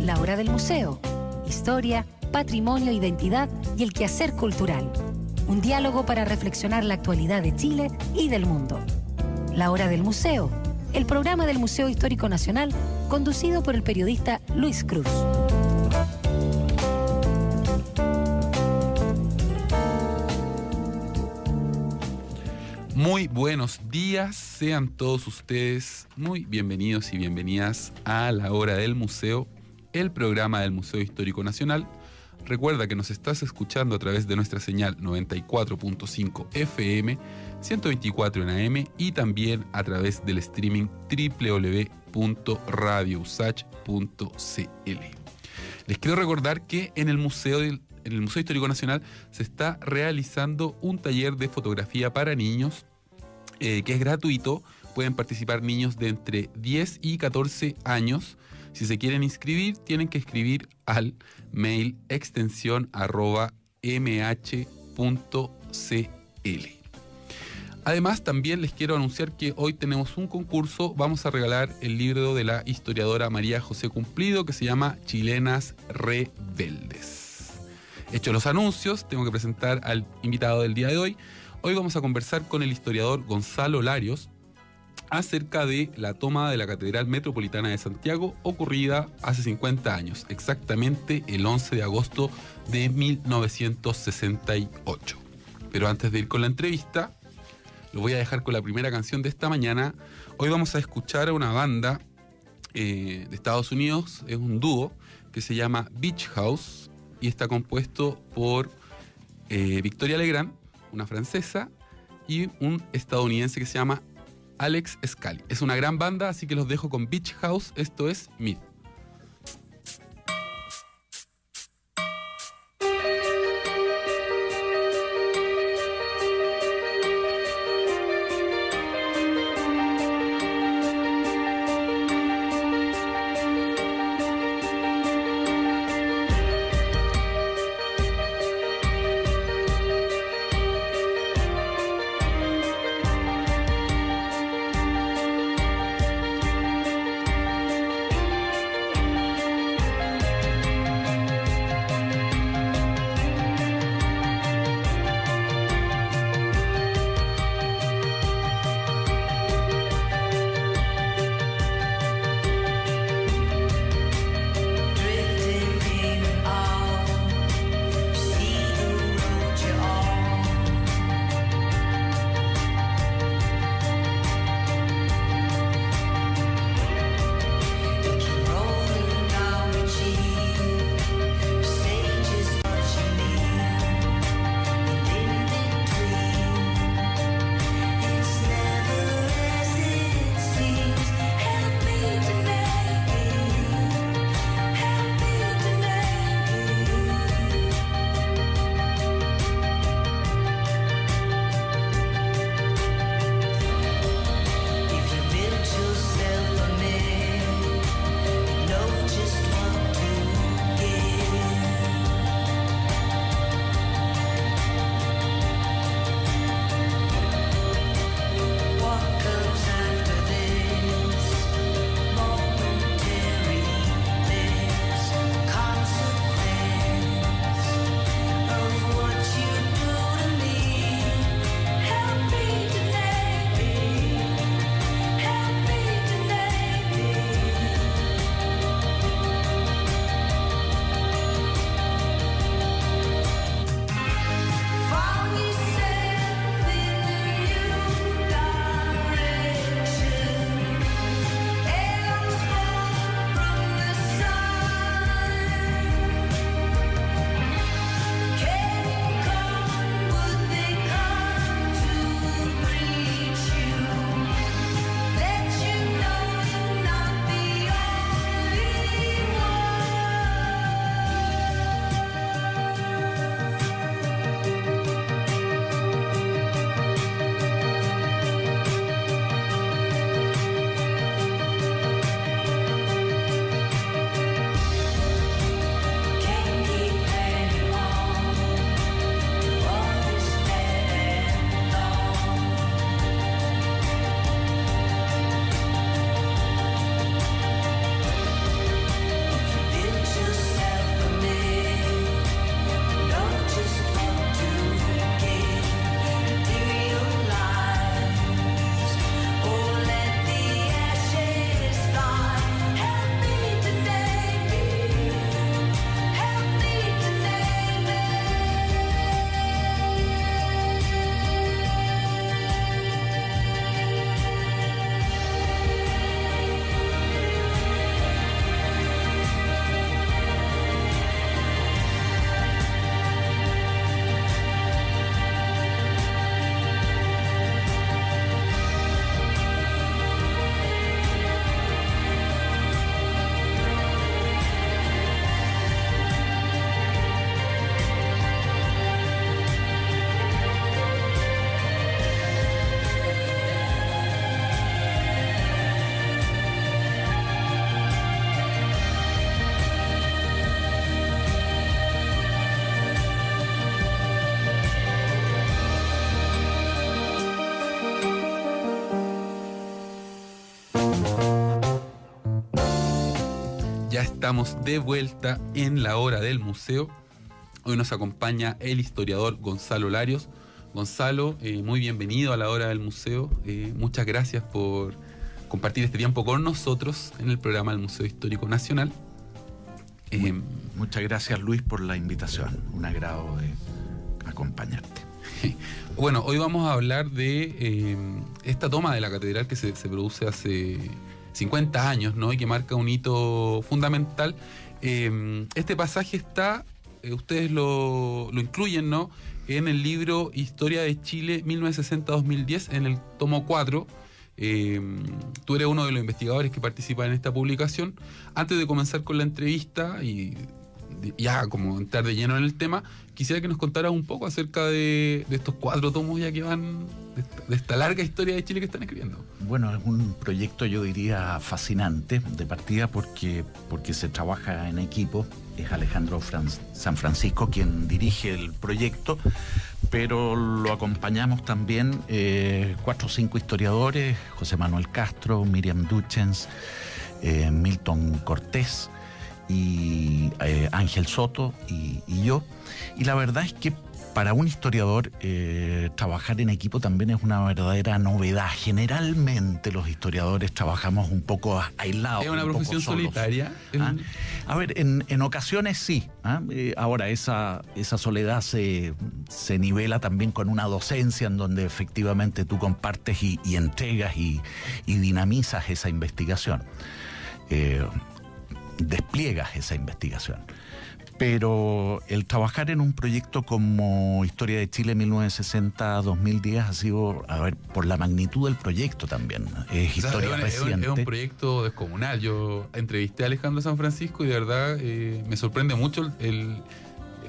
La Hora del Museo. Historia, patrimonio, identidad y el quehacer cultural. Un diálogo para reflexionar la actualidad de Chile y del mundo. La Hora del Museo, el programa del Museo Histórico Nacional, conducido por el periodista Luis Cruz. Muy buenos días, sean todos ustedes muy bienvenidos y bienvenidas a La Hora del Museo, el programa del Museo Histórico Nacional. Recuerda que nos estás escuchando a través de nuestra señal 94.5 FM, 124 en AM y también a través del streaming www.radiousach.cl. Les quiero recordar que en el Museo Histórico Nacional se está realizando un taller de fotografía para niños que es gratuito. Pueden participar niños de entre 10 y 14 años. Si se quieren inscribir, tienen que escribir al mail extensión@mh.cl. Además, también les quiero anunciar que hoy tenemos un concurso. Vamos a regalar el libro de la historiadora María José Cumplido, que se llama Chilenas Rebeldes. Hechos los anuncios, tengo que presentar al invitado del día de hoy. Hoy vamos a conversar con el historiador Gonzalo Larios acerca de la toma de la Catedral Metropolitana de Santiago, ocurrida hace 50 años, exactamente el 11 de agosto de 1968. Pero antes de ir con la entrevista, lo voy a dejar con la primera canción de esta mañana. Hoy vamos a escuchar a una banda de Estados Unidos, es un dúo que se llama Beach House y está compuesto por Victoria Legrand, una francesa, y un estadounidense que se llama Alex Scally. Es una gran banda, así que los dejo con Beach House. Esto es Mid. Ya estamos de vuelta en la hora del museo. Hoy nos acompaña el historiador Gonzalo Larios. Gonzalo, muy bienvenido a la hora del museo. Muchas gracias por compartir este tiempo con nosotros en el programa del Museo Histórico Nacional. Muchas gracias, Luis, por la invitación. Un agrado acompañarte. Bueno, hoy vamos a hablar de esta toma de la catedral que se produce hace 50 años, ¿no? Y que marca un hito fundamental. Este pasaje está, ustedes lo incluyen, ¿no?, en el libro Historia de Chile 1960-2010, en el tomo 4. Tú eres uno de los investigadores que participa en esta publicación. Antes de comenzar con la entrevista y ya como entrar de lleno en el tema, quisiera que nos contaras un poco acerca de estos 4 tomos ya que van, de esta larga historia de Chile que están escribiendo. Bueno, es un proyecto, yo diría, fascinante de partida porque se trabaja en equipo. Es Alejandro San Francisco quien dirige el proyecto, pero lo acompañamos también 4 o 5 historiadores: José Manuel Castro, Miriam Duchens, Milton Cortés y Ángel Soto y yo. Y la verdad es que para un historiador trabajar en equipo también es una verdadera novedad. Generalmente los historiadores trabajamos un poco aislados. ¿Es una profesión solitaria? A ver, en ocasiones sí. Ahora esa soledad se nivela también con una docencia en donde efectivamente tú compartes y entregas y dinamizas esa investigación. Despliegas esa investigación. Pero el trabajar en un proyecto como Historia de Chile 1960-2010 ha sido, por la magnitud del proyecto también. Es historia reciente. Es un proyecto descomunal. Yo entrevisté a Alejandro San Francisco y de verdad me sorprende mucho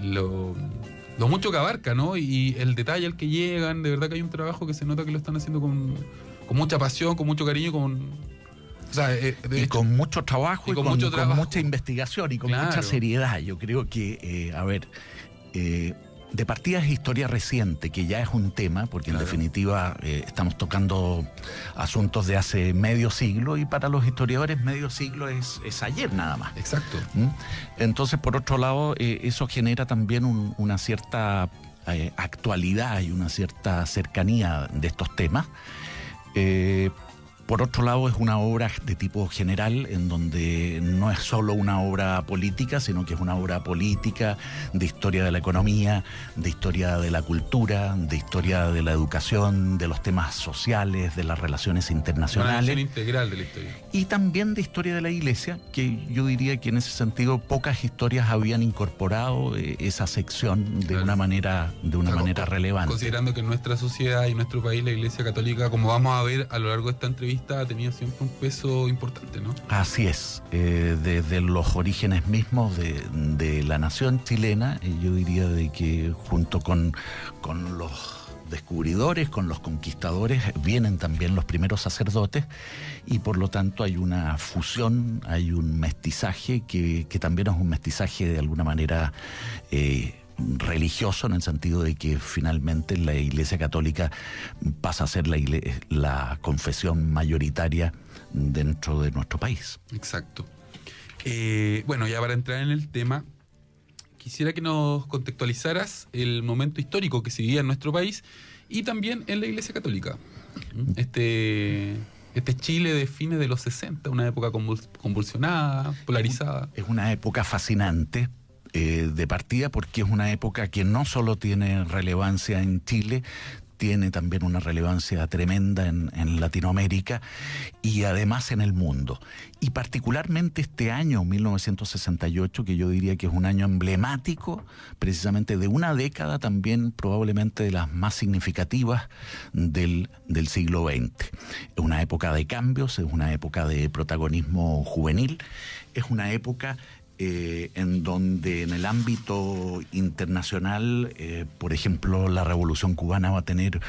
lo mucho que abarca, ¿no? Y el detalle al que llegan. De verdad que hay un trabajo que se nota que lo están haciendo con mucha pasión, con mucho cariño, con mucho trabajo y con mucha investigación y con mucha seriedad. Yo creo que, de partida es historia reciente, que ya es un tema, porque en definitiva estamos tocando asuntos de hace medio siglo, y para los historiadores medio siglo es ayer nada más. Exacto. Entonces, por otro lado, eso genera también una cierta actualidad y una cierta cercanía de estos temas. Por otro lado, es una obra de tipo general, en donde no es solo una obra política, sino que es una obra política, de historia de la economía, de historia de la cultura, de historia de la educación, de los temas sociales, de las relaciones internacionales. Una visión integral de la historia. Y también de historia de la Iglesia, que yo diría que en ese sentido pocas historias habían incorporado esa sección de una manera relevante. Considerando que en nuestra sociedad y en nuestro país la Iglesia Católica, como vamos a ver a lo largo de esta entrevista, ha tenido siempre un peso importante, ¿no? Así es, desde los orígenes mismos de la nación chilena, yo diría de que junto con los descubridores, con los conquistadores, vienen también los primeros sacerdotes, y por lo tanto hay una fusión, hay un mestizaje que también es un mestizaje de alguna manera religioso, en el sentido de que finalmente la Iglesia Católica pasa a ser la confesión mayoritaria dentro de nuestro país. Exacto. Bueno, ya para entrar en el tema, quisiera que nos contextualizaras el momento histórico que se vivía en nuestro país y también en la Iglesia Católica. Este Chile de fines de los 60, una época convulsionada, polarizada. Es una época fascinante, de partida, porque es una época que no solo tiene relevancia en Chile, tiene también una relevancia tremenda en Latinoamérica y además en el mundo. Y particularmente este año, 1968, que yo diría que es un año emblemático, precisamente de una década también probablemente de las más significativas del siglo XX. Es una época de cambios, es una época de protagonismo juvenil, es una época en donde en el ámbito internacional, por ejemplo, la Revolución Cubana va a tener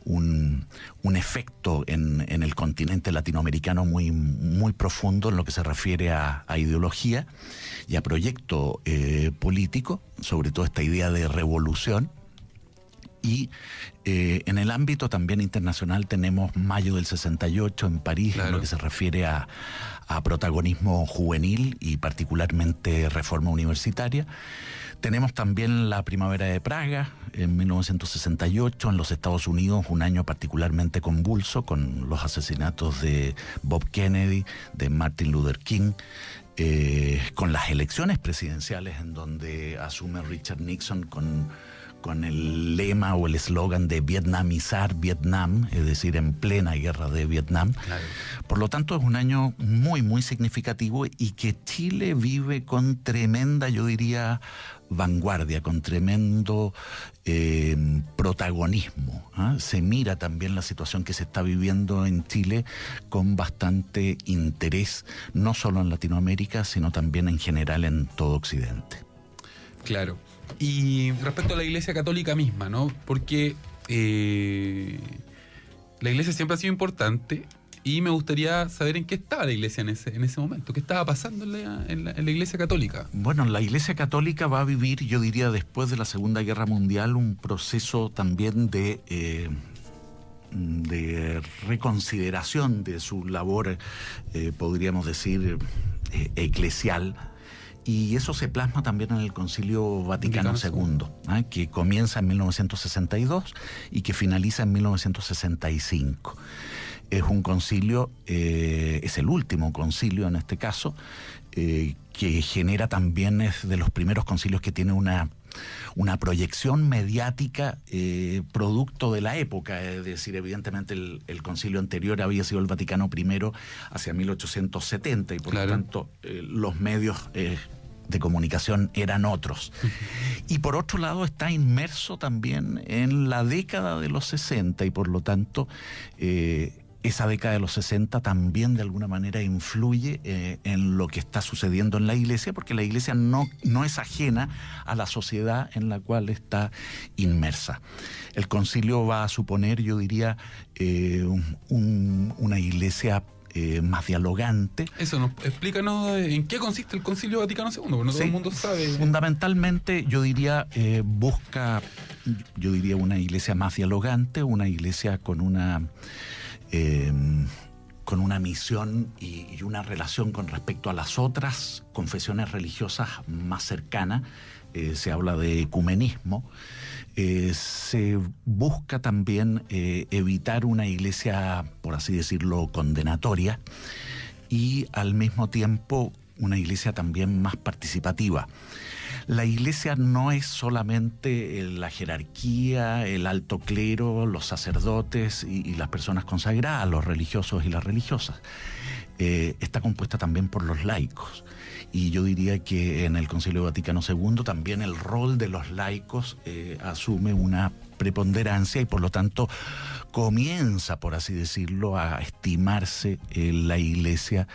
un efecto en el continente latinoamericano muy, muy profundo en lo que se refiere a ideología y a proyecto político, sobre todo esta idea de revolución. Y en el ámbito también internacional tenemos mayo del 68 en París, claro, en lo que se refiere a protagonismo juvenil y particularmente reforma universitaria. Tenemos también la primavera de Praga en 1968 en los Estados Unidos, un año particularmente convulso con los asesinatos de Bob Kennedy, de Martin Luther King, con las elecciones presidenciales en donde asume Richard Nixon con el lema o el eslogan de Vietnamizar Vietnam, es decir, en plena guerra de Vietnam. Claro. Por lo tanto, es un año muy, muy significativo y que Chile vive con tremenda, yo diría, vanguardia, con tremendo protagonismo. Se mira también la situación que se está viviendo en Chile con bastante interés, no solo en Latinoamérica, sino también en general en todo Occidente. Claro. Y respecto a la Iglesia Católica misma, ¿no? Porque la Iglesia siempre ha sido importante y me gustaría saber en qué estaba la Iglesia en ese momento, qué estaba pasando en la Iglesia Católica. Bueno, la Iglesia Católica va a vivir, yo diría, después de la Segunda Guerra Mundial, un proceso también de reconsideración de su labor, podríamos decir, eclesial. Y eso se plasma también en el Concilio Vaticano II, que comienza en 1962 y que finaliza en 1965. Es un concilio, es el último concilio en este caso, que genera también, es de los primeros concilios que tiene una proyección mediática producto de la época. Es decir, evidentemente el concilio anterior había sido el Vaticano I hacia 1870 y por lo tanto los medios de comunicación eran otros. Y por otro lado está inmerso también en la década de los 60 y por lo tanto esa década de los 60 también de alguna manera influye en lo que está sucediendo en la Iglesia, porque la Iglesia no es ajena a la sociedad en la cual está inmersa. El concilio va a suponer, yo diría, una Iglesia más dialogante. Eso, explícanos en qué consiste el Concilio Vaticano II, porque no todo el mundo sabe. Fundamentalmente, yo diría, busca, una iglesia más dialogante, una iglesia con una misión y una relación con respecto a las otras confesiones religiosas más cercanas. Se habla de ecumenismo. Se busca también evitar una iglesia, por así decirlo, condenatoria y al mismo tiempo una iglesia también más participativa. La iglesia no es solamente la jerarquía, el alto clero, los sacerdotes y las personas consagradas, los religiosos y las religiosas. Está compuesta también por los laicos. Y yo diría que en el Concilio Vaticano II también el rol de los laicos asume una preponderancia y por lo tanto comienza, por así decirlo, a estimarse la Iglesia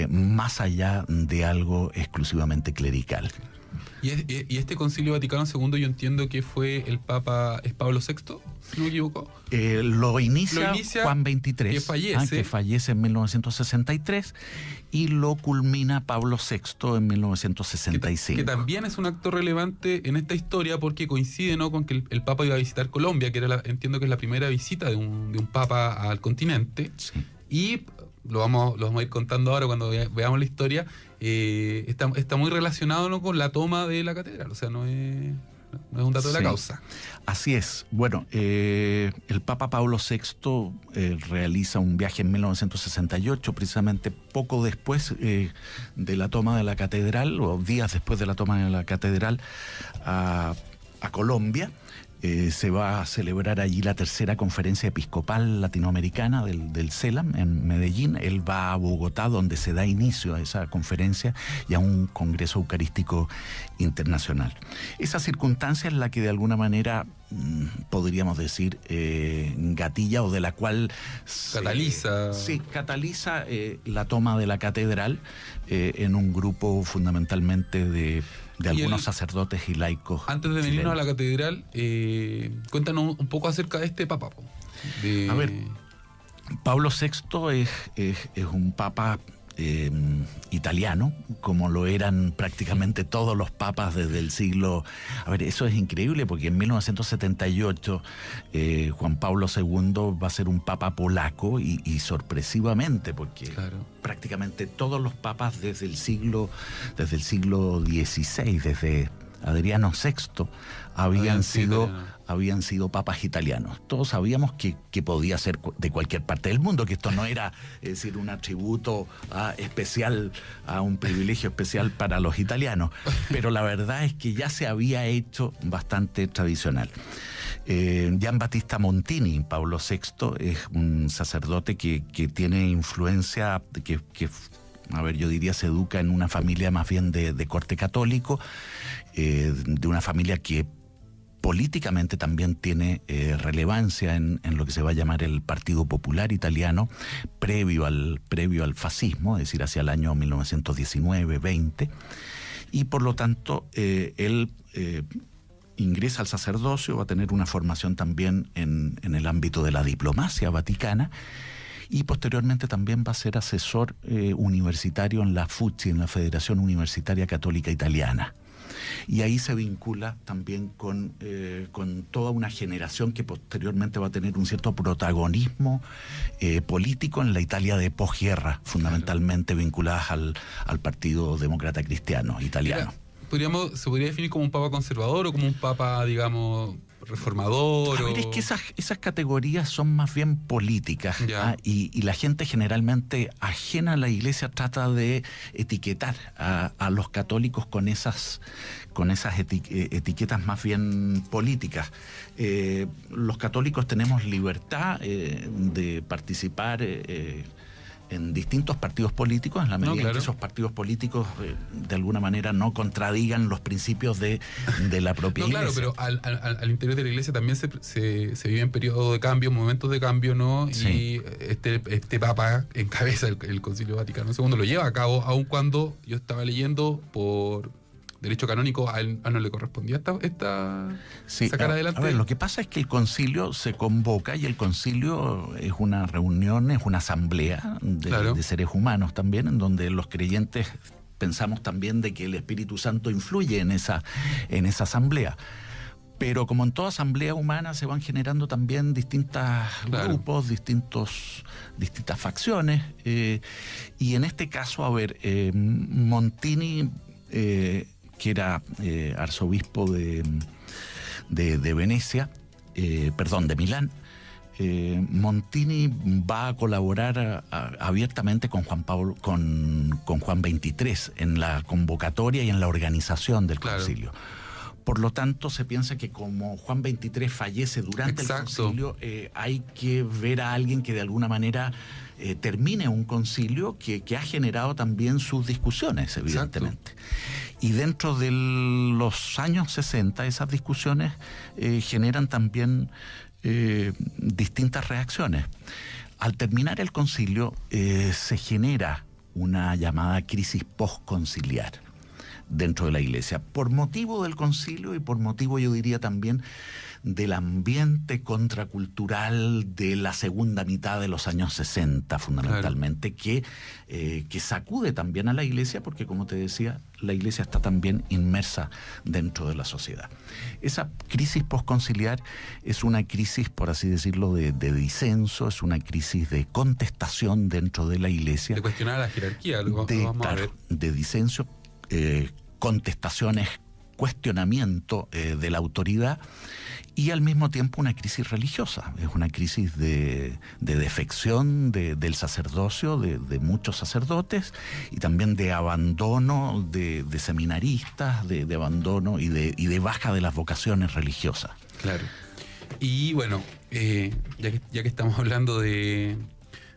más allá de algo exclusivamente clerical. ¿Y este Concilio Vaticano II yo entiendo que fue el Papa, es Pablo VI, si no me equivoco? Lo inicia Juan XXIII, que fallece en 1963, y lo culmina Pablo VI en 1965. Que también es un acto relevante en esta historia porque coincide, ¿no?, con que el Papa iba a visitar Colombia, que entiendo que es la primera visita de un Papa al continente. Sí. Y lo vamos a ir contando ahora cuando veamos la historia. Está muy relacionado, ¿no?, con la toma de la catedral, o sea, no es un dato de la causa. Así es. Bueno, el Papa Pablo VI realiza un viaje en 1968, precisamente poco después de la toma de la catedral, o días después de la toma de la catedral, a Colombia. Se va a celebrar allí la tercera conferencia episcopal latinoamericana del CELAM en Medellín. Él va a Bogotá, donde se da inicio a esa conferencia y a un congreso eucarístico internacional. Esa circunstancia es la que de alguna manera podríamos decir gatilla, o de la cual cataliza la toma de la catedral en un grupo fundamentalmente de algunos sacerdotes y laicos. Antes de venirnos a la catedral, cuéntanos un poco acerca de este papa. A ver, Pablo VI es un papa italiano, como lo eran prácticamente todos los papas desde el siglo... A ver, eso es increíble porque en 1978 Juan Pablo II va a ser un papa polaco y sorpresivamente, porque prácticamente todos los papas desde el siglo XVI, desde Adriano VI, habían sido papas italianos. Todos sabíamos que podía ser de cualquier parte del mundo, que esto no era, es decir, un atributo especial, a un privilegio especial para los italianos, pero la verdad es que ya se había hecho bastante tradicional. Gian Battista Montini, Pablo VI, es un sacerdote que tiene influencia, a ver, yo diría se educa en una familia más bien de corte católico, de una familia que políticamente también tiene relevancia en lo que se va a llamar el Partido Popular Italiano, previo al fascismo, es decir, hacia el año 1919-20, y por lo tanto él ingresa al sacerdocio, va a tener una formación también en el ámbito de la diplomacia vaticana, y posteriormente también va a ser asesor universitario en la FUCI, en la Federación Universitaria Católica Italiana. Y ahí se vincula también con toda una generación que posteriormente va a tener un cierto protagonismo político en la Italia de posguerra, fundamentalmente vinculadas al Partido Demócrata Cristiano italiano. ¿Se podría definir como un papa conservador o como un papa, digamos, reformador? A ver, es que esas categorías son más bien políticas, y la gente generalmente ajena a la Iglesia trata de etiquetar a los católicos con esas etiquetas más bien políticas. Los católicos tenemos libertad de participar en distintos partidos políticos, en la medida en que esos partidos políticos de alguna manera no contradigan los principios de la propia Iglesia. Claro, pero al interior de la Iglesia también se vive en periodos de cambio, momentos de cambio, ¿no? Sí. Y este Papa encabeza el Concilio Vaticano II, lo lleva a cabo, aun cuando yo estaba leyendo por derecho canónico, a él no le correspondía sacar adelante. A ver, lo que pasa es que el concilio se convoca, y el concilio es una reunión, es una asamblea de seres humanos también, en donde los creyentes pensamos también de que el Espíritu Santo influye en esa asamblea. Pero como en toda asamblea humana se van generando también distintos grupos, distintas facciones, y en este caso, a ver, Montini, que era arzobispo de Venecia, de Milán, Montini va a colaborar abiertamente con Juan XXIII en la convocatoria y en la organización del concilio. Por lo tanto, se piensa que como Juan XXIII fallece durante el concilio, hay que ver a alguien que de alguna manera termine un concilio que ha generado también sus discusiones, evidentemente. Y dentro de los años 60, esas discusiones generan también distintas reacciones. Al terminar el concilio, se genera una llamada crisis postconciliar dentro de la Iglesia, por motivo del concilio y por motivo, yo diría también, del ambiente contracultural de la segunda mitad de los años 60, fundamentalmente, que sacude también a la Iglesia, porque, como te decía, la Iglesia está también inmersa dentro de la sociedad. Esa crisis postconciliar es una crisis, por así decirlo, de disenso, es una crisis de contestación dentro de la Iglesia. De cuestionar la jerarquía, lo vamos a ver. De disenso, contestaciones, cuestionamiento de la autoridad, y al mismo tiempo una crisis religiosa. Es una crisis de defección del sacerdocio, de muchos sacerdotes, y también de abandono de seminaristas, de abandono y de baja de las vocaciones religiosas. Claro. Y bueno, ya que estamos hablando de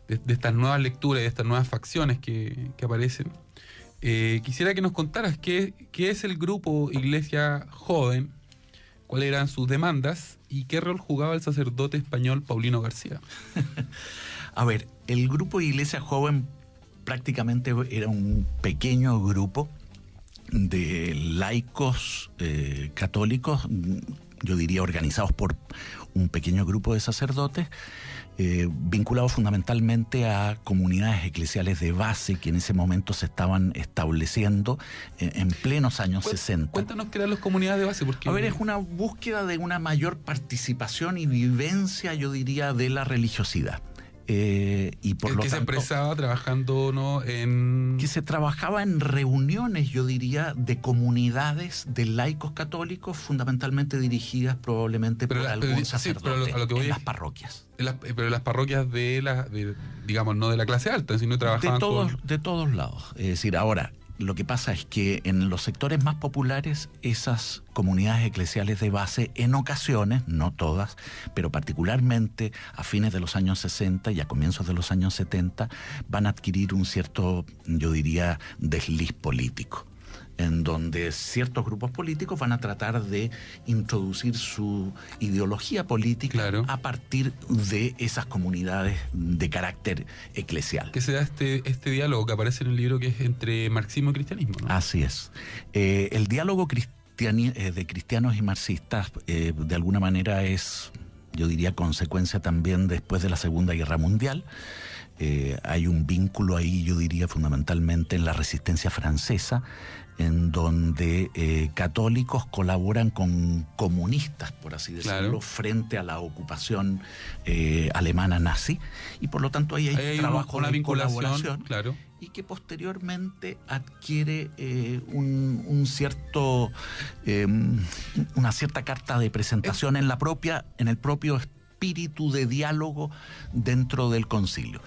estas nuevas lecturas y de estas nuevas facciones que aparecen, quisiera que nos contaras qué es el grupo Iglesia Joven, cuáles eran sus demandas y qué rol jugaba el sacerdote español Paulino García. A ver, el grupo Iglesia Joven prácticamente era un pequeño grupo de laicos católicos yo diría organizados por un pequeño grupo de sacerdotes, vinculados fundamentalmente a comunidades eclesiales de base que en ese momento se estaban estableciendo en plenos años 60. Cuéntanos qué eran las comunidades de base. Porque... A ver, es una búsqueda de una mayor participación y vivencia, yo diría, de la religiosidad. Y por lo que tanto, se expresaba trabajando, ¿no? que se trabajaba en reuniones, yo diría, de comunidades de laicos católicos, fundamentalmente dirigidas probablemente por algún sacerdote, sí, a lo que voy en las parroquias. Pero las parroquias digamos, no de la clase alta, sino trabajaban de todos lados. Es decir, ahora, lo que pasa es que en los sectores más populares, esas comunidades eclesiales de base, en ocasiones, no todas, pero particularmente a fines de los años 60 y a comienzos de los años 70, van a adquirir un cierto, yo diría, desliz político, en donde ciertos grupos políticos van a tratar de introducir su ideología política, claro, a partir de esas comunidades de carácter eclesial. Que se da este diálogo que aparece en el libro, que es entre marxismo y cristianismo, ¿no? Así es. El diálogo de cristianos y marxistas de alguna manera es, yo diría, consecuencia también después de la Segunda Guerra Mundial. Hay un vínculo ahí, yo diría, fundamentalmente en la resistencia francesa, en donde católicos colaboran con comunistas, por así decirlo, claro, frente a la ocupación alemana nazi, y por lo tanto ahí hay trabajo de colaboración, claro, y que posteriormente adquiere una cierta carta de presentación en el propio espíritu de diálogo dentro del concilio.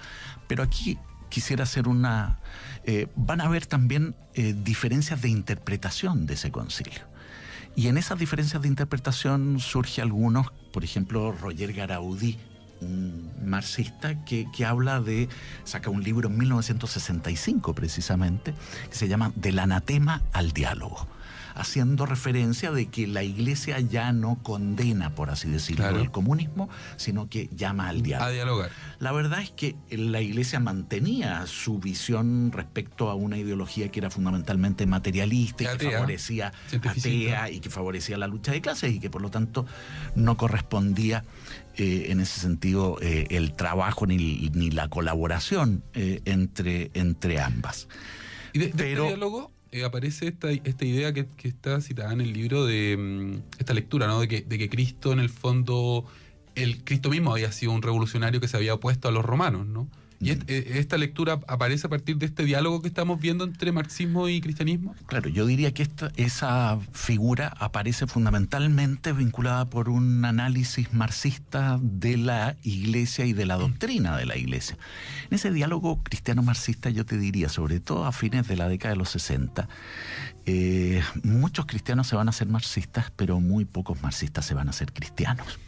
Pero aquí quisiera hacer van a haber también diferencias de interpretación de ese concilio. Y en esas diferencias de interpretación surge algunos, por ejemplo, Roger Garaudí, un marxista que saca un libro en 1965 precisamente, que se llama Del anatema al diálogo, haciendo referencia de que la Iglesia ya no condena, por así decirlo, claro, el comunismo, sino que llama al diálogo. A dialogar. La verdad es que la Iglesia mantenía su visión respecto a una ideología que era fundamentalmente materialista y que favorecía atea y que favorecía la lucha de clases y que por lo tanto no correspondía en ese sentido el trabajo ni la colaboración entre ambas. ¿Y de este diálogo aparece esta idea que está citada en el libro de esta lectura, ¿no? de que Cristo, en el fondo, el Cristo mismo había sido un revolucionario que se había opuesto a los romanos, ¿no? ¿Y esta lectura aparece a partir de este diálogo que estamos viendo entre marxismo y cristianismo? Claro, yo diría que esa figura aparece fundamentalmente vinculada por un análisis marxista de la Iglesia y de la doctrina de la Iglesia. En ese diálogo cristiano-marxista, yo te diría, sobre todo a fines de la década de los 60, muchos cristianos se van a ser marxistas, pero muy pocos marxistas se van a ser cristianos.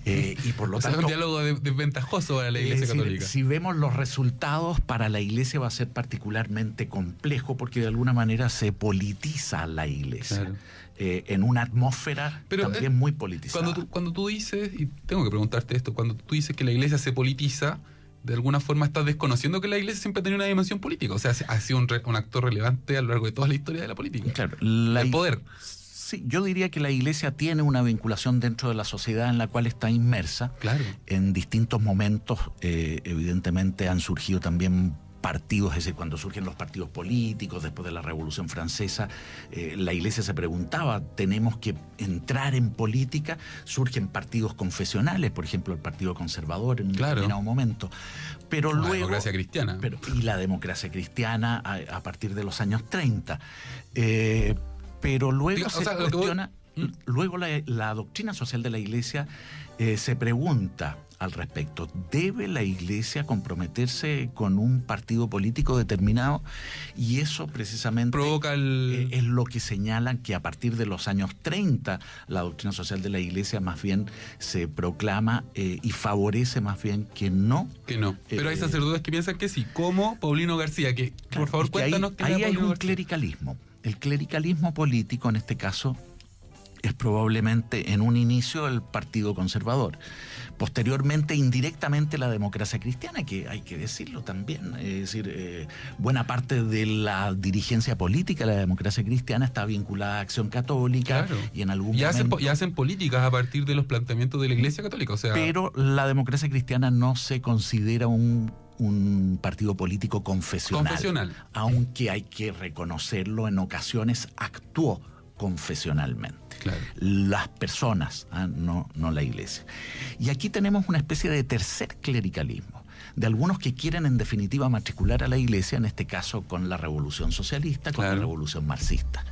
Y por lo tanto, es un diálogo desventajoso para la Iglesia católica. Si vemos los resultados, para la Iglesia va a ser particularmente complejo, porque de alguna manera se politiza la Iglesia. Claro. En una atmósfera también muy politizada. Cuando tú dices, y tengo que preguntarte esto, cuando tú dices que la Iglesia se politiza, de alguna forma estás desconociendo que la Iglesia siempre ha tenido una dimensión política. O sea, ha sido un actor relevante a lo largo de toda la historia de la política. Claro, el poder. Sí, yo diría que la Iglesia tiene una vinculación dentro de la sociedad en la cual está inmersa. Claro. En distintos momentos, evidentemente, han surgido también partidos, es decir, cuando surgen los partidos políticos después de la Revolución Francesa, la Iglesia se preguntaba, ¿tenemos que entrar en política? Surgen partidos confesionales, por ejemplo, el Partido Conservador en un determinado momento. Pero luego, la democracia cristiana. Y la democracia cristiana a partir de los años 30. Pero luego se cuestiona, luego la doctrina social de la Iglesia se pregunta al respecto. ¿Debe la Iglesia comprometerse con un partido político determinado? Y eso precisamente provoca es lo que señalan que a partir de los años 30 la doctrina social de la Iglesia más bien se proclama y favorece más bien que no. Pero hay sacerdotes que piensan que sí, como Paulino García, que claro, por favor cuéntanos. Ahí hay un clericalismo. El clericalismo político en este caso es probablemente en un inicio el Partido Conservador. Posteriormente, indirectamente, la Democracia Cristiana, que hay que decirlo también. Es decir, buena parte de la dirigencia política de la Democracia Cristiana está vinculada a Acción Católica. Claro. Y en algún momento... hacen políticas a partir de los planteamientos de la Iglesia Católica. O sea... Pero la Democracia Cristiana no se considera un partido político confesional. Aunque hay que reconocerlo, en ocasiones actuó confesionalmente. Claro. Las personas, no la Iglesia. Y aquí tenemos una especie de tercer clericalismo, de algunos que quieren en definitiva matricular a la Iglesia, en este caso con la Revolución Socialista, con la Revolución Marxista.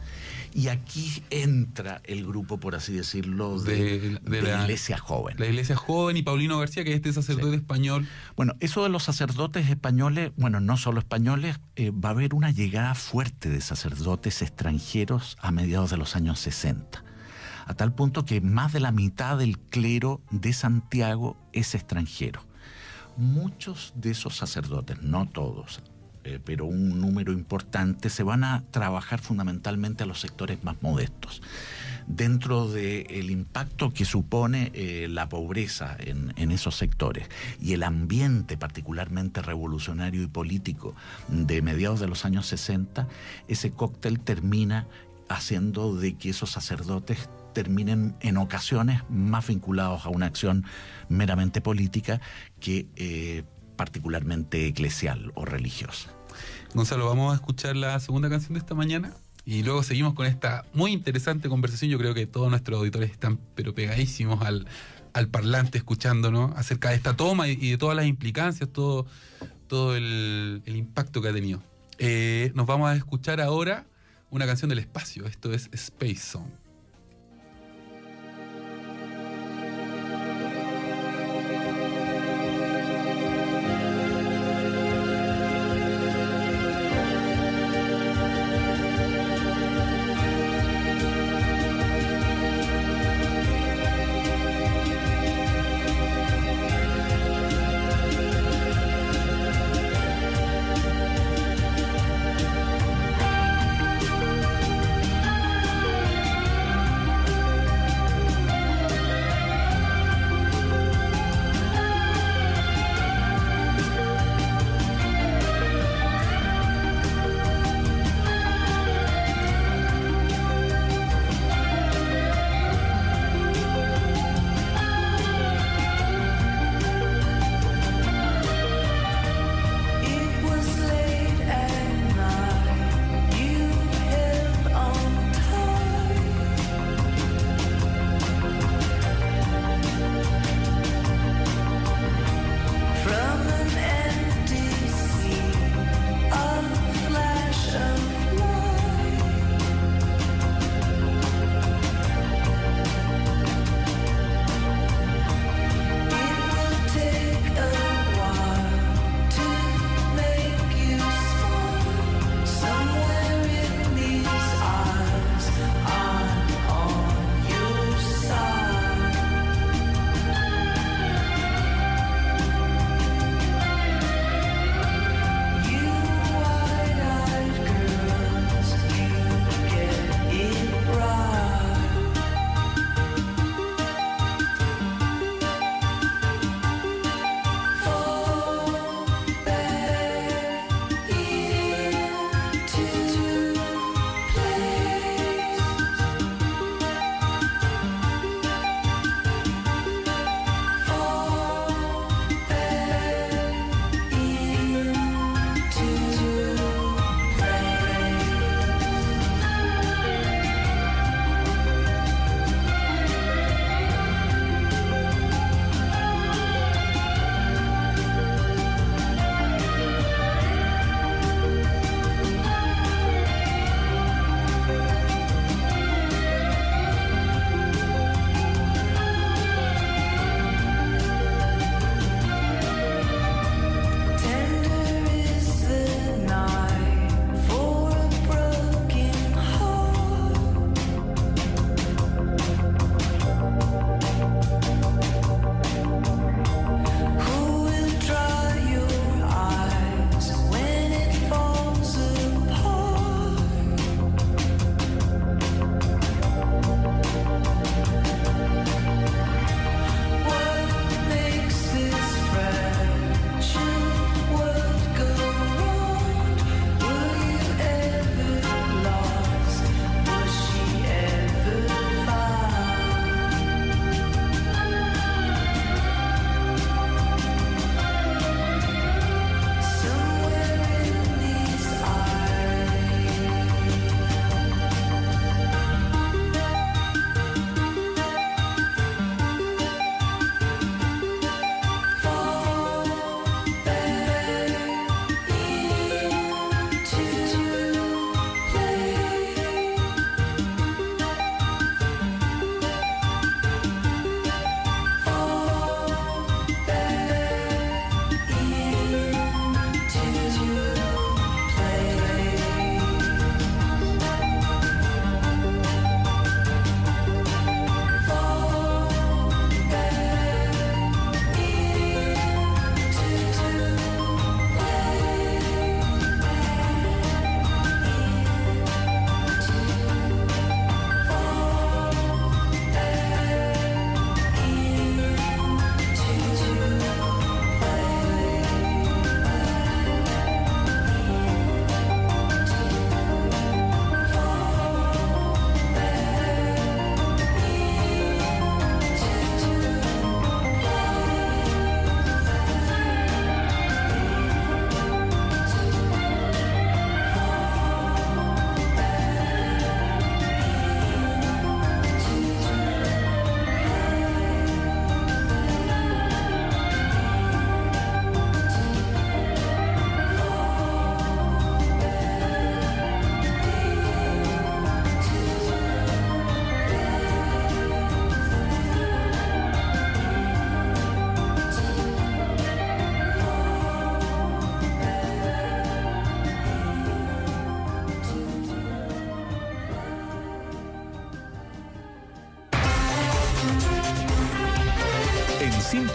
Y aquí entra el grupo, por así decirlo, de la Iglesia Joven. La Iglesia Joven y Paulino García, que es este sacerdote español. Bueno, eso de los sacerdotes españoles, bueno, no solo españoles, va a haber una llegada fuerte de sacerdotes extranjeros a mediados de los años 60. A tal punto que más de la mitad del clero de Santiago es extranjero. Muchos de esos sacerdotes, no todos, pero un número importante, se van a trabajar fundamentalmente a los sectores más modestos. Dentro del impacto que supone la pobreza en esos sectores y el ambiente particularmente revolucionario y político de mediados de los años 60, ese cóctel termina haciendo de que esos sacerdotes terminen en ocasiones más vinculados a una acción meramente política que particularmente eclesial o religiosa. Gonzalo, vamos a escuchar la segunda canción de esta mañana y luego seguimos con esta muy interesante conversación. Yo creo que todos nuestros auditores están pero pegadísimos al parlante escuchándonos acerca de esta toma y de todas las implicancias, todo el impacto que ha tenido. Nos vamos a escuchar ahora una canción del espacio. Esto es Space Song.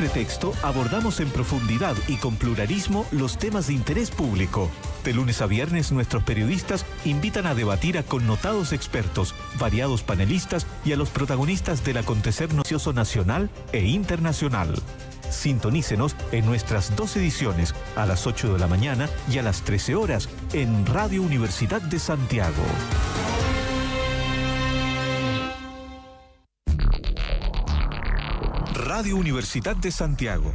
pretexto, abordamos en profundidad y con pluralismo los temas de interés público. De lunes a viernes, nuestros periodistas invitan a debatir a connotados expertos, variados panelistas y a los protagonistas del acontecer noticioso nacional e internacional. Sintonícenos en nuestras 2 ediciones, a las 8 de la mañana y a las 13 horas, en Radio Universidad de Santiago. Radio Universidad de Santiago,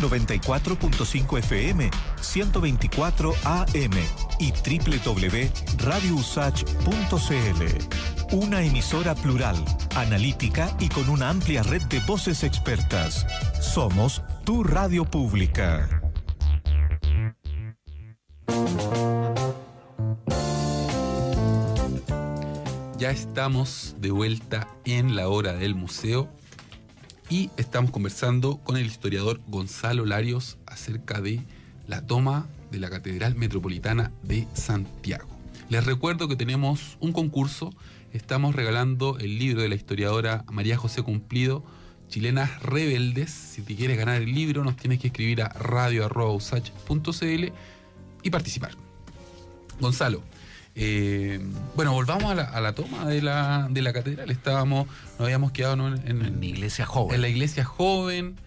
94.5 FM, 124 AM y www.radiousach.cl. Una emisora plural, analítica y con una amplia red de voces expertas. Somos tu radio pública. Ya estamos de vuelta en la hora del museo y estamos conversando con el historiador Gonzalo Larios acerca de la toma de la Catedral Metropolitana de Santiago. Les recuerdo que tenemos un concurso. Estamos regalando el libro de la historiadora María José Cumplido, Chilenas Rebeldes. Si te quieres ganar el libro, nos tienes que escribir a radio@usach.cl y participar. Gonzalo, bueno, volvamos a la toma de la catedral. Nos habíamos quedado en la iglesia joven. En la iglesia joven.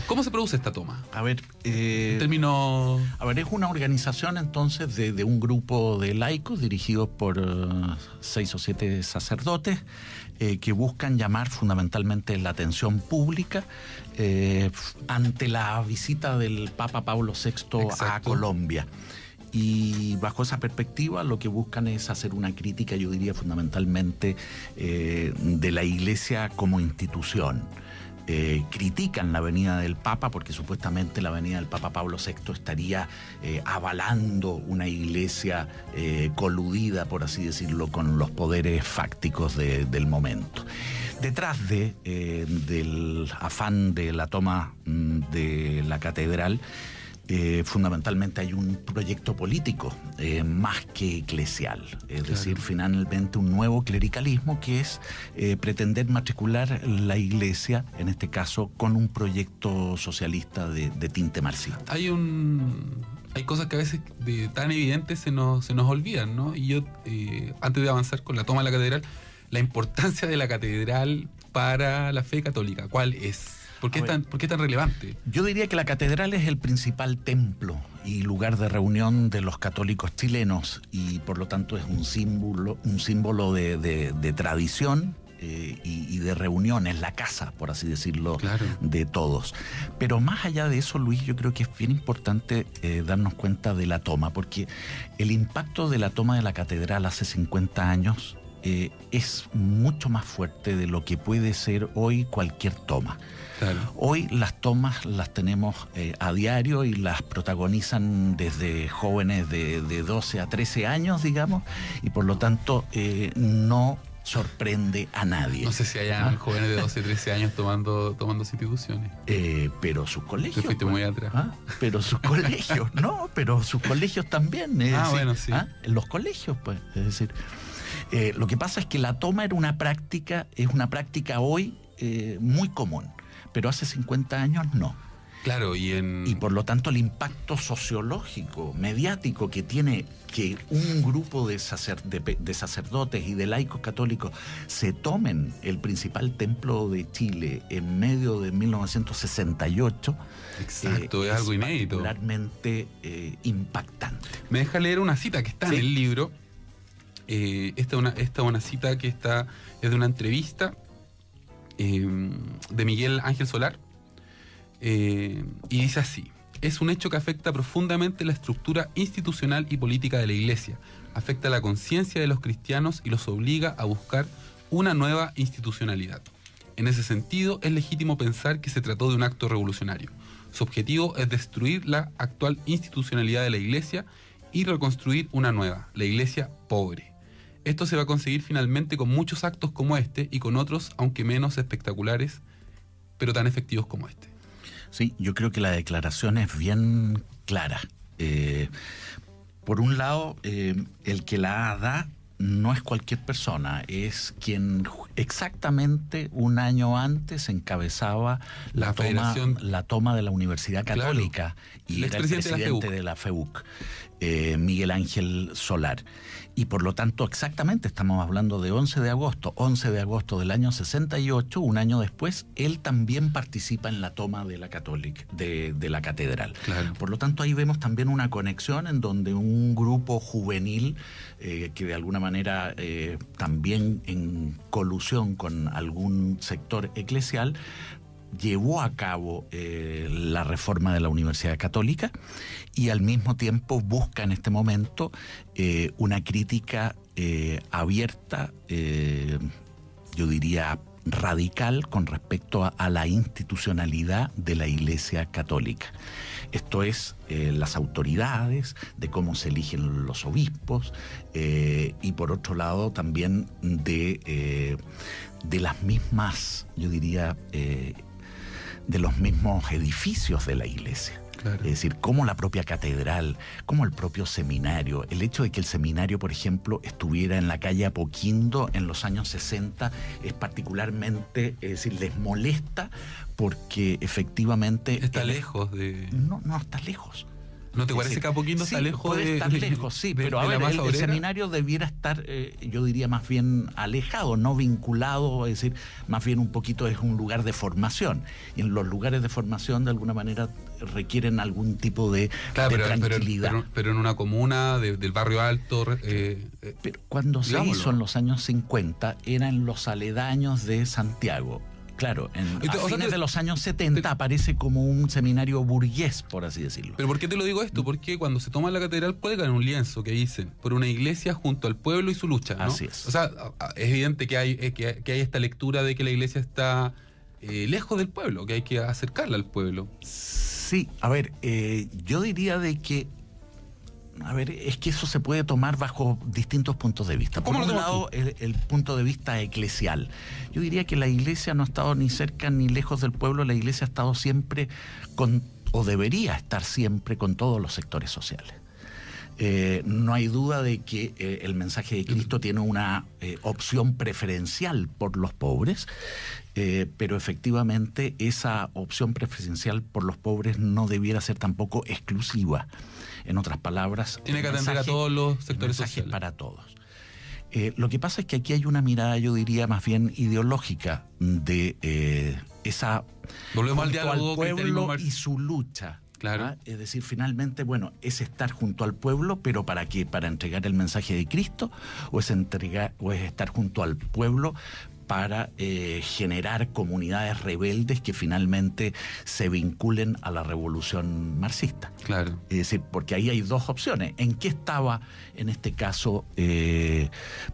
¿Cómo se produce esta toma? A ver, en términos... A ver, es una organización entonces de un grupo de laicos dirigidos por 6 o 7 sacerdotes que buscan llamar fundamentalmente la atención pública ante la visita del Papa Pablo VI a Colombia. Y bajo esa perspectiva lo que buscan es hacer una crítica, yo diría fundamentalmente, de la Iglesia como institución. Critican la venida del Papa porque supuestamente la venida del Papa Pablo VI estaría avalando una iglesia coludida, por así decirlo, con los poderes fácticos del momento. Detrás del afán de la toma de la catedral, fundamentalmente hay un proyecto político más que eclesial, es decir, finalmente un nuevo clericalismo que es pretender matricular la iglesia, en este caso, con un proyecto socialista de tinte marxista. Hay cosas que a veces tan evidentes se nos olvidan, ¿no? Y yo, antes de avanzar con la toma de la catedral, la importancia de la catedral para la fe católica, ¿cuál es? ¿Por qué es tan relevante? Yo diría que la catedral es el principal templo y lugar de reunión de los católicos chilenos y por lo tanto es un símbolo de tradición y de reunión, es la casa, por así decirlo, de todos. Pero más allá de eso, Luis, yo creo que es bien importante darnos cuenta de la toma, porque el impacto de la toma de la catedral hace 50 años es mucho más fuerte de lo que puede ser hoy cualquier toma. Hoy las tomas las tenemos a diario y las protagonizan desde jóvenes de 12 a 13 años, digamos, y por lo tanto no sorprende a nadie. No sé si hayan jóvenes de 12 a 13 años tomando instituciones. Pero sus colegios... Te fuiste muy atrás. Pero sus colegios, pero sus colegios también. Bueno, sí. Los colegios, pues, es decir... lo que pasa es que la toma es una práctica hoy muy común, pero hace 50 años no. Claro, y por lo tanto el impacto sociológico, mediático que tiene que un grupo de sacerdotes y de laicos católicos se tomen el principal templo de Chile en medio de 1968. Exacto, es algo inédito. Particularmente impactante. Me deja leer una cita que está en el libro. Esta es una cita que es de una entrevista de Miguel Ángel Solar, y dice así: es un hecho que afecta profundamente la estructura institucional y política de la Iglesia, afecta la conciencia de los cristianos y los obliga a buscar una nueva institucionalidad. En ese sentido, es legítimo pensar que se trató de un acto revolucionario. Su objetivo es destruir la actual institucionalidad de la Iglesia y reconstruir una nueva, la Iglesia pobre. Esto se va a conseguir finalmente con muchos actos como este y con otros, aunque menos espectaculares, pero tan efectivos como este. Sí, yo creo que la declaración es bien clara. Por un lado, el que la da no es cualquier persona, es quien exactamente un año antes encabezaba la toma de la Universidad Católica, claro, y era el presidente de la FEUC, Miguel Ángel Solar. Y por lo tanto, exactamente, estamos hablando de 11 de agosto del año 68, un año después, él también participa en la toma de la Católica, de la catedral. Claro. Por lo tanto, ahí vemos también una conexión en donde un grupo juvenil, que de alguna manera también en colusión con algún sector eclesial, llevó a cabo la reforma de la Universidad Católica y al mismo tiempo busca en este momento una crítica abierta, yo diría radical, con respecto a la institucionalidad de la Iglesia Católica. Esto es, las autoridades, de cómo se eligen los obispos, y por otro lado también de las mismas, yo diría, de los mismos edificios de la iglesia. Claro. Es decir, como la propia catedral, como el propio seminario, el hecho de que el seminario, por ejemplo, estuviera en la calle Apoquindo en los años 60 es particularmente, es decir, les molesta porque efectivamente... Está lejos de... No está lejos. ¿No te parece que Apoquindo está lejos? Puede estar lejos, sí, pero a ver, el seminario debiera estar, yo diría, más bien alejado, no vinculado, es decir, más bien un poquito es un lugar de formación. Y en los lugares de formación, de alguna manera, requieren algún tipo de tranquilidad. Pero en una comuna del barrio alto... pero cuando se hizo en los años 50, era en los aledaños de Santiago. Claro, a fines de los años 70 aparece como un seminario burgués, por así decirlo. ¿Pero por qué te lo digo esto? Porque cuando se toma la catedral cuelgan un lienzo que dicen por una iglesia junto al pueblo y su lucha, ¿no? Así es. O sea, es evidente que hay esta lectura de que la iglesia está lejos del pueblo, que hay que acercarla al pueblo. Sí, a ver, yo diría de que es que eso se puede tomar bajo distintos puntos de vista. Por un lado, el punto de vista eclesial. Yo diría que la iglesia no ha estado ni cerca ni lejos del pueblo, la iglesia ha estado siempre o debería estar siempre con todos los sectores sociales. No hay duda de que el mensaje de Cristo tiene una opción preferencial por los pobres, pero efectivamente esa opción preferencial por los pobres no debiera ser tampoco exclusiva. En otras palabras, tiene que atender a todos los sectores sociales. Para todos. Lo que pasa es que aquí hay una mirada, yo diría, más bien ideológica de esa... Volvemos al diálogo, al pueblo y su lucha. Claro. ¿Ah? Es decir, finalmente, bueno, es estar junto al pueblo, pero ¿para qué? ¿Para entregar el mensaje de Cristo? ¿O es estar junto al pueblo para generar comunidades rebeldes que finalmente se vinculen a la revolución marxista? Claro. Es decir, porque ahí hay dos opciones. ¿En qué estaba, en este caso,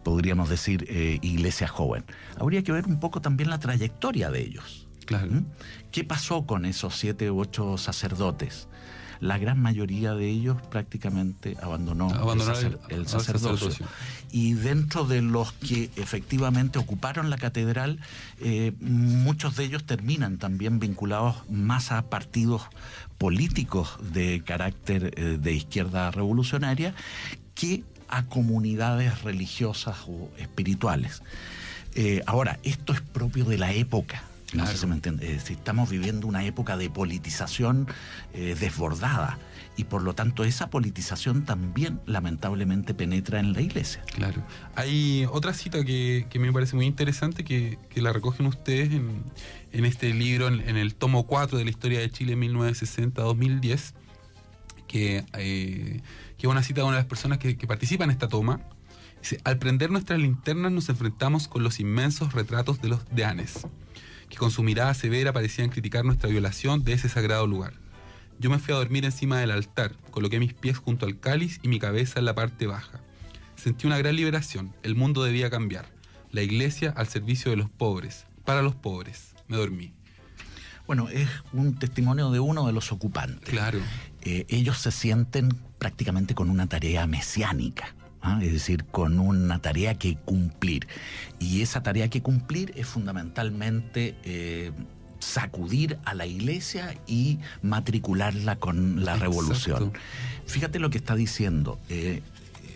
podríamos decir, Iglesia Joven? Habría que ver un poco también la trayectoria de ellos. Claro. ¿Qué pasó con esos 7 u 8 sacerdotes? La gran mayoría de ellos prácticamente abandonó el sacerdocio. Y dentro de los que efectivamente ocuparon la catedral, muchos de ellos terminan también vinculados más a partidos políticos de carácter de izquierda revolucionaria que a comunidades religiosas o espirituales. Ahora, esto es propio de la época. No sé si me entiende. Estamos viviendo una época de politización desbordada y por lo tanto esa politización también lamentablemente penetra en la iglesia. Claro. Hay otra cita que me parece muy interesante que la recogen ustedes en este libro, en el tomo 4 de la historia de Chile 1960-2010, que es una cita de una de las personas que participa en esta toma. Dice: al prender nuestras linternas nos enfrentamos con los inmensos retratos de los deanes, que con su mirada severa parecían criticar nuestra violación de ese sagrado lugar. Yo me fui a dormir encima del altar, coloqué mis pies junto al cáliz y mi cabeza en la parte baja. Sentí una gran liberación, el mundo debía cambiar. La iglesia al servicio de los pobres, para los pobres. Me dormí. Bueno, es un testimonio de uno de los ocupantes. Claro. Ellos se sienten prácticamente con una tarea mesiánica. Es decir, con una tarea que cumplir. Y esa tarea que cumplir es fundamentalmente sacudir a la iglesia y matricularla con la revolución. Fíjate lo que está diciendo.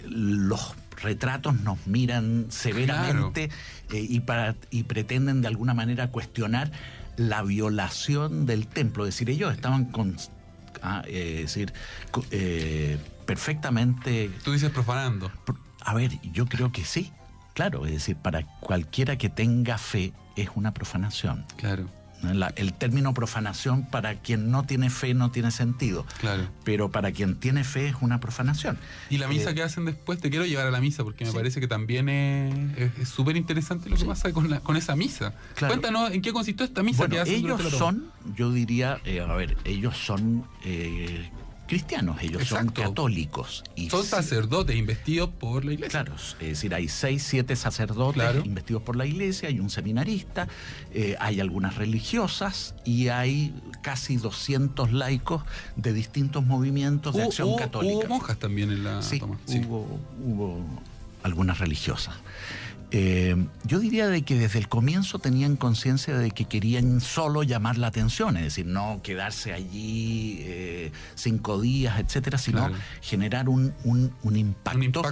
Los retratos nos miran severamente, y pretenden de alguna manera cuestionar la violación del templo. Es decir, ellos estaban perfectamente... Tú dices profanando. A ver, yo creo que sí, claro. Es decir, para cualquiera que tenga fe es una profanación. Claro. El término profanación para quien no tiene fe no tiene sentido. Claro. Pero para quien tiene fe es una profanación. Y la misa que hacen después, te quiero llevar a la misa porque me parece que también es súper interesante lo que pasa con esa misa. Claro. Cuéntanos en qué consistió esta misa que hacen. Ellos son, yo diría, ellos son cristianos, ellos son católicos. Y son sacerdotes investidos por la iglesia. Claro, es decir, hay 6, 7 sacerdotes investidos por la iglesia, hay un seminarista, hay algunas religiosas y hay casi 200 laicos de distintos movimientos de acción católica. Hubo monjas también en la toma. Sí, hubo algunas religiosas. Yo diría de que desde el comienzo tenían conciencia de que querían solo llamar la atención, es decir, no quedarse allí 5 días, etcétera, sino generar un impacto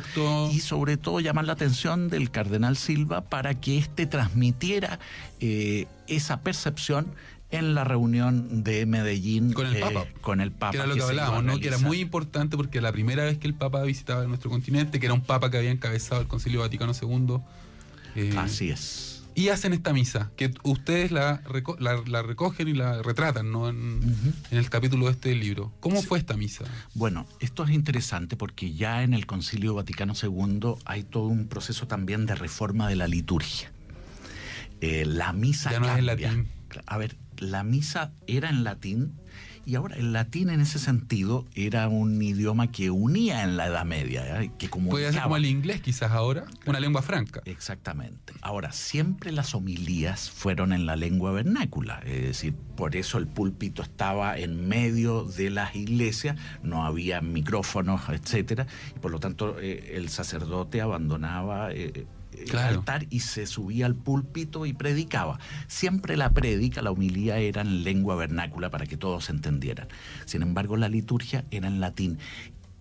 y sobre todo llamar la atención del cardenal Silva para que éste transmitiera esa percepción en la reunión de Medellín con el Papa. Que era lo que hablábamos, ¿no? Que era muy importante porque la primera vez que el Papa visitaba nuestro continente, que era un Papa que había encabezado el Concilio Vaticano II. Así es. Y hacen esta misa, que ustedes la recogen y la retratan, ¿no? En el capítulo de este libro. ¿Cómo fue esta misa? Bueno, esto es interesante porque ya en el Concilio Vaticano II hay todo un proceso también de reforma de la liturgia. La misa ya no cambia. Es en latín. A ver, la misa era en latín y ahora el latín en ese sentido era un idioma que unía en la Edad Media, que comunicaba. Puede ser como el inglés quizás ahora, una lengua franca. Exactamente. Ahora, siempre las homilías fueron en la lengua vernácula, es decir, por eso el púlpito estaba en medio de las iglesias, no había micrófonos, etcétera, y por lo tanto el sacerdote abandonaba el altar y se subía al púlpito y predicaba. Siempre la homilía era en lengua vernácula para que todos entendieran. Sin embargo, la liturgia era en latín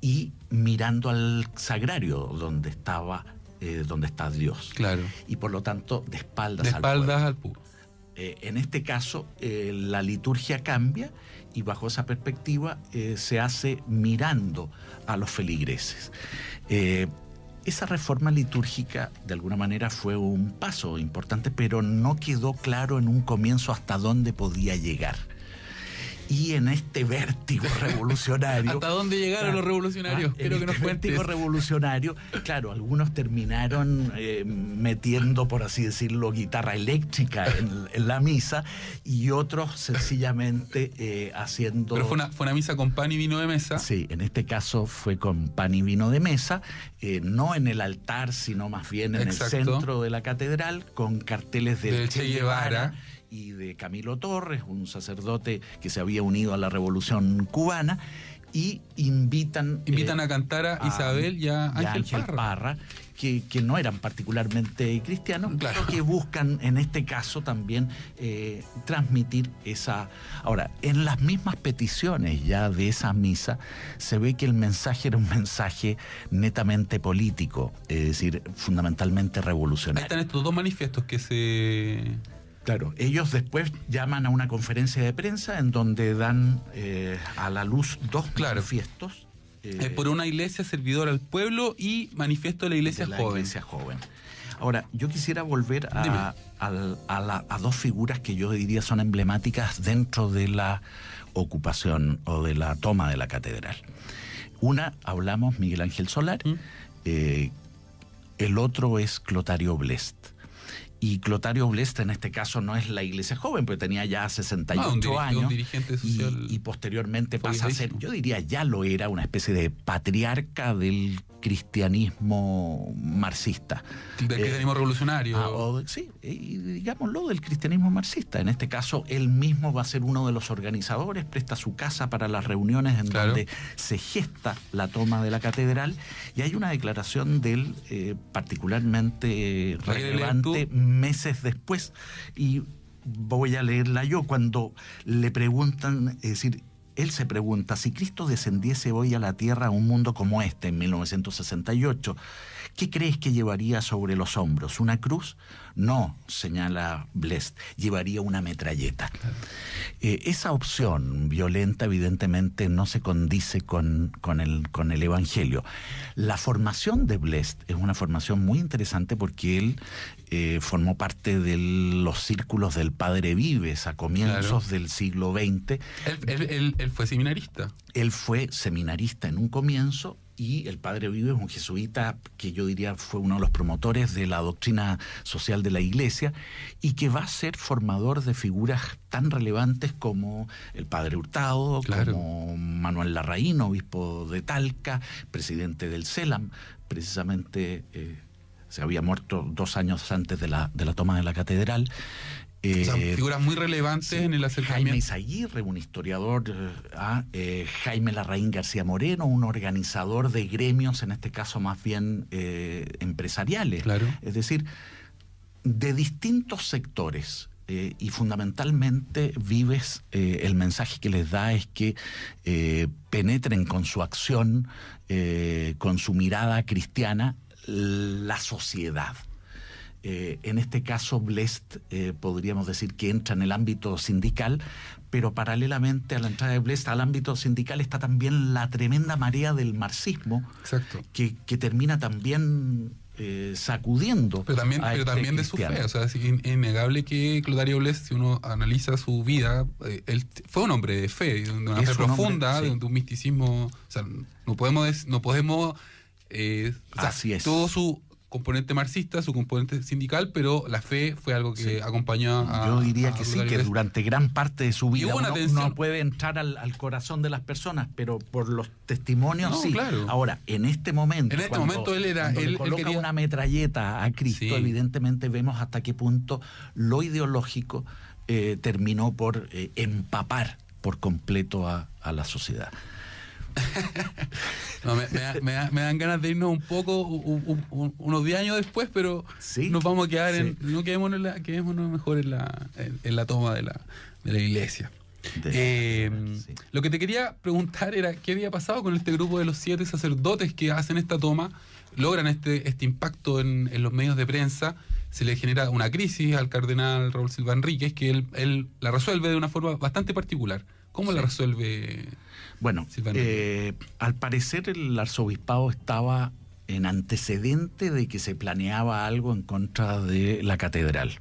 y mirando al sagrario donde está Dios. Claro. Y por lo tanto, de espaldas al pueblo. En este caso, la liturgia cambia y bajo esa perspectiva se hace mirando a los feligreses. Esa reforma litúrgica, de alguna manera, fue un paso importante, pero no quedó claro en un comienzo hasta dónde podía llegar. Y en este vértigo revolucionario... ¿Hasta dónde llegaron los revolucionarios? Quiero que nos cuentes. Vértigo revolucionario, claro, algunos terminaron metiendo, por así decirlo, guitarra eléctrica en la misa y otros sencillamente haciendo... Pero fue una misa con pan y vino de mesa. Sí, en este caso fue con pan y vino de mesa, no en el altar, sino más bien en el centro de la catedral, con carteles del Che Guevara y de Camilo Torres, un sacerdote que se había unido a la Revolución Cubana, y invitan a cantar a Isabel y a Ángel Parra, que no eran particularmente cristianos, pero que buscan en este caso también transmitir esa... Ahora, en las mismas peticiones ya de esa misa se ve que el mensaje era un mensaje netamente político, es decir, fundamentalmente revolucionario. Ahí están estos 2 manifiestos que se... Claro, ellos después llaman a una conferencia de prensa en donde dan a la luz 2 manifiestos. Por una iglesia servidora al pueblo y manifiesto de la iglesia joven. Ahora, yo quisiera volver a 2 figuras que yo diría son emblemáticas dentro de la ocupación o de la toma de la catedral. Una, hablamos, Miguel Ángel Solar, el otro es Clotario Blest. Y Clotario Blest en este caso no es la iglesia joven, porque tenía ya 68 años. Un dirigente social y posteriormente pasa a ser, yo diría ya lo era, una especie de patriarca del cristianismo marxista. Del cristianismo revolucionario. Sí, digámoslo, del cristianismo marxista. En este caso, él mismo va a ser uno de los organizadores, presta su casa para las reuniones en donde se gesta la toma de la catedral, y hay una declaración de él particularmente relevante meses después, y voy a leerla yo, cuando le preguntan, es decir, él se pregunta, si Cristo descendiese hoy a la tierra, a un mundo como este, en 1968, ¿qué crees que llevaría sobre los hombros? ¿Una cruz? No, señala Blest, llevaría una metralleta. Claro. Esa opción violenta evidentemente no se condice con el Evangelio. La formación de Blest es una formación muy interesante porque él formó parte de los círculos del Padre Vives a comienzos del siglo XX. Él fue seminarista. Él fue seminarista en un comienzo. Y el Padre Vives, un jesuita que yo diría fue uno de los promotores de la doctrina social de la Iglesia y que va a ser formador de figuras tan relevantes como el Padre Hurtado, claro, como Manuel Larraín, obispo de Talca, presidente del CELAM, precisamente se había muerto 2 años antes de la toma de la catedral. O sea, figuras muy relevantes, sí, en el acercamiento. Jaime Izaguirre, un historiador, Jaime Larraín García Moreno, un organizador de gremios, en este caso más bien empresariales. Claro. Es decir, de distintos sectores. Y fundamentalmente Vives, el mensaje que les da es que penetren con su acción, con su mirada cristiana, la sociedad. En este caso Blest podríamos decir que entra en el ámbito sindical, pero paralelamente a la entrada de Blest al ámbito sindical está también la tremenda marea del marxismo. Exacto. Que termina también sacudiendo pero también de su fe. O sea, es innegable que Clotario Blest, si uno analiza su vida, él fue un hombre de fe, de una fe profunda, sí, de un misticismo. O sea, no podemos así es. Todo su componente marxista, su componente sindical, pero la fe fue algo que, sí, acompañó a... Yo diría que sí, que durante gran parte de su vida uno puede entrar al corazón de las personas, pero por los testimonios no, sí. Claro. Ahora, en este momento él coloca quería una metralleta a Cristo, sí, evidentemente vemos hasta qué punto lo ideológico terminó por empapar por completo a la sociedad. No, me dan ganas de irnos un poco, unos 10 años después, pero sí, nos vamos a quedar sí, quedémonos mejor en la toma de la iglesia. Sí. Lo que te quería preguntar era qué había pasado con este grupo de los 7 sacerdotes que hacen esta toma, logran este impacto en los medios de prensa, se le genera una crisis al cardenal Raúl Silva Enríquez, que él la resuelve de una forma bastante particular. ¿Cómo la resuelve? Bueno, al parecer el arzobispado estaba en antecedente de que se planeaba algo en contra de la catedral.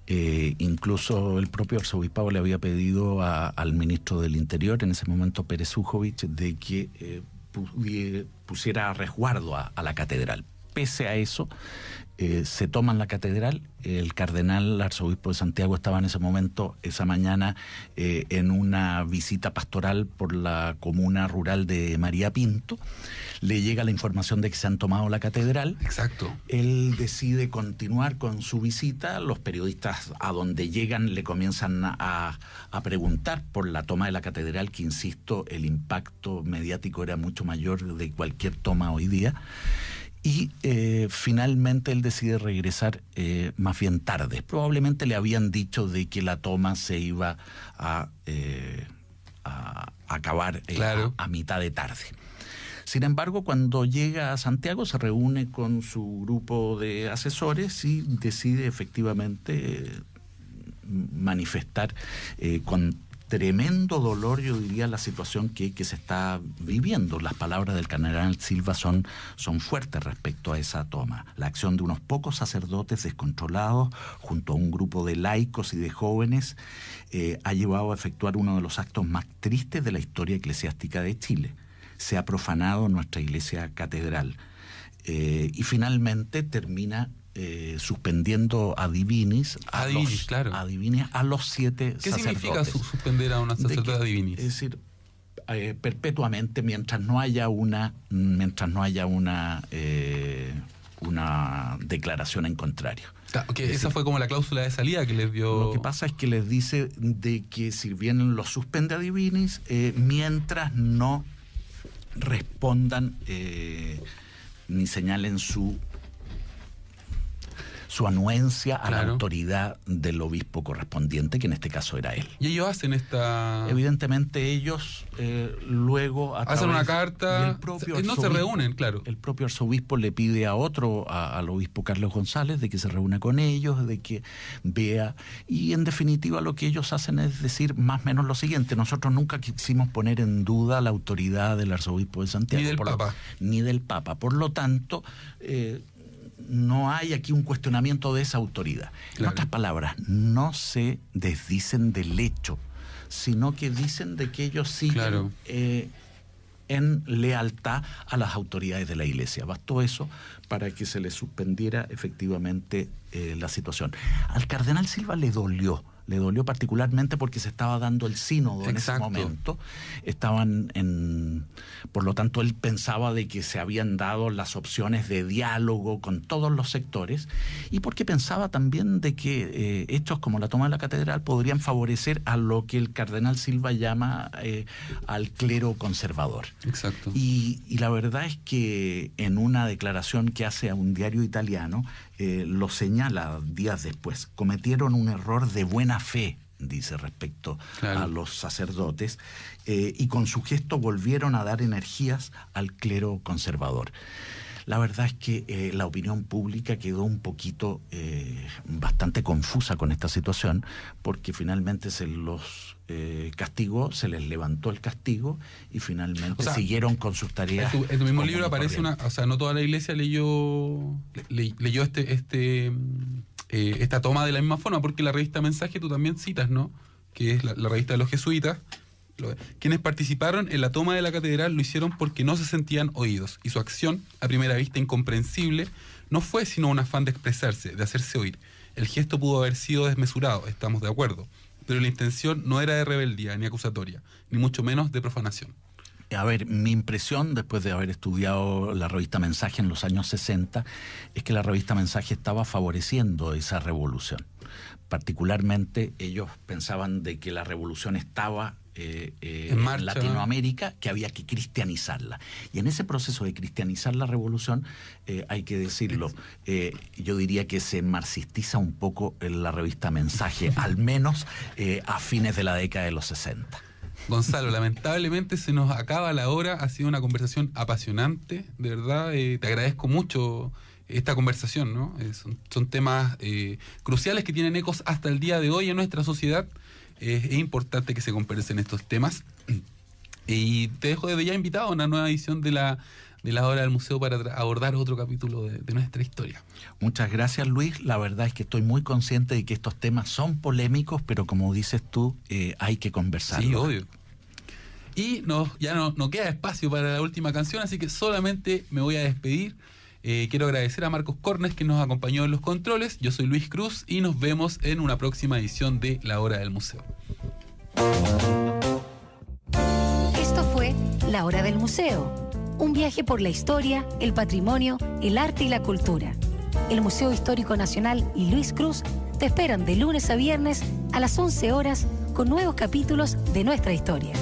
Incluso el propio arzobispado le había pedido al ministro del Interior, en ese momento Pérez Ujovich, de que pusiera resguardo a la catedral. Pese a eso, se toman la catedral. El cardenal arzobispo de Santiago estaba en ese momento, esa mañana, en una visita pastoral por la comuna rural de María Pinto. Le llega la información de que se han tomado la catedral. Exacto. Él decide continuar con su visita. Los periodistas a donde llegan le comienzan a preguntar por la toma de la catedral, que insisto, el impacto mediático era mucho mayor de cualquier toma hoy día. Y finalmente él decide regresar más bien tarde. Probablemente le habían dicho de que la toma se iba a acabar claro, a mitad de tarde. Sin embargo, cuando llega a Santiago se reúne con su grupo de asesores y decide efectivamente manifestar con tremendo dolor, yo diría, la situación que se está viviendo. Las palabras del cardenal Silva son fuertes respecto a esa toma. La acción de unos pocos sacerdotes descontrolados junto a un grupo de laicos y de jóvenes ha llevado a efectuar uno de los actos más tristes de la historia eclesiástica de Chile. Se ha profanado nuestra iglesia catedral y finalmente termina suspendiendo a divinis a los 7 sacerdotes. ¿Qué significa suspender a una sacerdote a divinis? Es decir, perpetuamente mientras no haya una declaración en contrario. Esa fue como la cláusula de salida que les dio. Lo que pasa es que les dice de que si bien los suspende a divinis, mientras no respondan ni señalen su su anuencia a la Claro. autoridad del obispo correspondiente, que en este caso era él. Y ellos hacen esta... Evidentemente ellos luego hacen una carta, y el propio no se arzobispo- reúnen, claro. El propio arzobispo le pide al obispo Carlos González de que se reúna con ellos, de que vea, y en definitiva lo que ellos hacen es decir más o menos lo siguiente: nosotros nunca quisimos poner en duda la autoridad del arzobispo de Santiago. Ni del Papa. Ni del Papa. Por lo tanto, no hay aquí un cuestionamiento de esa autoridad. En Claro. otras palabras, no se desdicen del hecho, sino que dicen de que ellos siguen Claro. en lealtad a las autoridades de la Iglesia. Bastó eso para que se le suspendiera efectivamente la situación. Al cardenal Silva le dolió particularmente porque se estaba dando el sínodo en ese Exacto. momento. Por lo tanto, él pensaba de que se habían dado las opciones de diálogo con todos los sectores, y porque pensaba también de que hechos como la toma de la catedral podrían favorecer a lo que el cardenal Silva llama al clero conservador. Exacto. Y la verdad es que en una declaración que hace a un diario italiano, lo señala días después. Cometieron un error de buena fe, dice, respecto Claro. a los sacerdotes, y con su gesto volvieron a dar energías al clero conservador. La verdad es que la opinión pública quedó un poquito bastante confusa con esta situación, porque finalmente se los castigó, se les levantó el castigo y finalmente O sea, siguieron con sus tareas. En tu mismo común libro y aparece corriente. o sea, no toda la iglesia leyó esta toma de la misma forma, porque la revista Mensaje tú también citas, ¿no? Que es la revista de los jesuitas. Quienes participaron en la toma de la catedral lo hicieron porque no se sentían oídos, y su acción, a primera vista incomprensible, no fue sino un afán de expresarse, de hacerse oír. El gesto pudo haber sido desmesurado, estamos de acuerdo, pero la intención no era de rebeldía ni acusatoria, ni mucho menos de profanación. A ver, mi impresión, después de haber estudiado la revista Mensaje en los años 60, es que la revista Mensaje estaba favoreciendo esa revolución. Particularmente ellos pensaban de que la revolución estaba en marcha. Latinoamérica, que había que cristianizarla. Y en ese proceso de cristianizar la revolución, hay que decirlo, yo diría que se marxistiza un poco en la revista Mensaje, al menos a fines de la década de los 60. Gonzalo, lamentablemente se nos acaba la hora. Ha sido una conversación apasionante, de verdad. Te agradezco mucho esta conversación, ¿no? Son temas cruciales que tienen ecos hasta el día de hoy en nuestra sociedad. Es importante que se conversen estos temas. Y te dejo desde ya invitado a una nueva edición de la Hora del Museo para abordar otro capítulo de nuestra historia. Muchas gracias, Luis. La verdad es que estoy muy consciente de que estos temas son polémicos, pero como dices tú, hay que conversarlos. Sí, obvio. Y ya no queda espacio para la última canción, así que solamente me voy a despedir. Quiero agradecer a Marcos Cornes, que nos acompañó en los controles. Yo soy Luis Cruz y nos vemos en una próxima edición de La Hora del Museo. Esto fue La Hora del Museo, un viaje por la historia, el patrimonio, el arte y la cultura. El Museo Histórico Nacional y Luis Cruz te esperan de lunes a viernes a las 11 horas con nuevos capítulos de nuestra historia.